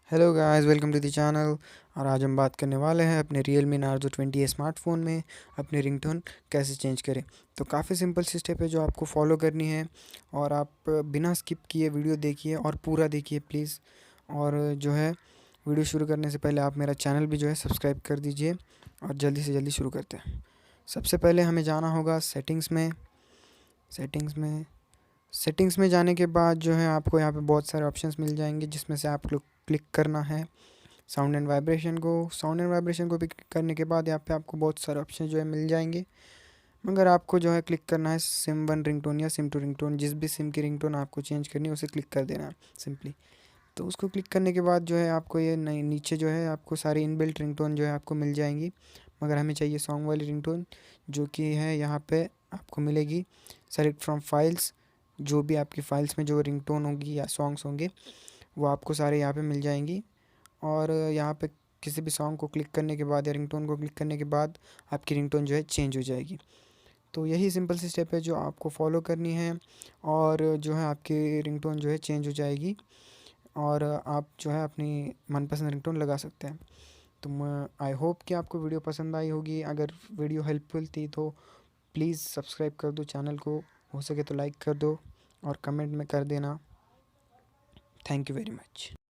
Hello guys, welcome to the channel. और आज हम बात करने वाले हैं अपने Realme Narzo 20 स्मार्टफ़ोन में अपने रिंगटोन कैसे चेंज करें। तो काफ़ी सिंपल सी स्टेप है जो आपको फॉलो करनी है, और आप बिना स्किप किए वीडियो देखिए और पूरा देखिए प्लीज़। और जो है, वीडियो शुरू करने से पहले आप मेरा चैनल भी जो है सब्सक्राइब कर दीजिए, और जल्दी से जल्दी शुरू करते हैं। सबसे पहले हमें जाना होगा सेटिंग्स में सेटिंग्स में जाने के बाद जो है आपको यहाँ पे बहुत सारे ऑप्शंस मिल जाएंगे, जिसमें से आप लोग क्लिक करना है साउंड एंड वाइब्रेशन को भी क्लिक करने के बाद यहाँ पे आपको बहुत सारे ऑप्शन जो है मिल जाएंगे। मगर आपको जो है क्लिक करना है सिम वन रिंगटोन या सिम टू रिंगटोन, जिस भी सिम की रिंगटोन आपको चेंज करनी है उसे क्लिक कर देना है सिंपली। तो उसको क्लिक करने के बाद जो है आपको ये नई नीचे जो है आपको सारी इनबिल्ट रिंगटोन जो है आपको मिल जाएंगी। मगर हमें चाहिए सॉन्ग वाली रिंगटोन, जो कि है यहाँ पे आपको मिलेगी सेलेक्ट फ्रॉम फाइल्स। जो भी आपकी फाइल्स में जो रिंगटोन होगी या सॉन्ग्स होंगे वो आपको सारे यहाँ पे मिल जाएंगी। और यहाँ पे किसी भी सॉन्ग को क्लिक करने के बाद या रिंगटोन को क्लिक करने के बाद आपकी रिंगटोन जो है चेंज हो जाएगी। तो यही सिंपल सी स्टेप है जो आपको फॉलो करनी है, और जो है आपकी रिंगटोन जो है चेंज हो जाएगी, और आप जो है अपनी मनपसंद रिंगटोन लगा सकते हैं। तो मैं आई होप कि आपको वीडियो पसंद आई होगी। अगर वीडियो हेल्पफुल थी तो प्लीज़ सब्सक्राइब कर दो चैनल को, हो सके तो लाइक कर दो और कमेंट में कर देना। Thank you very much.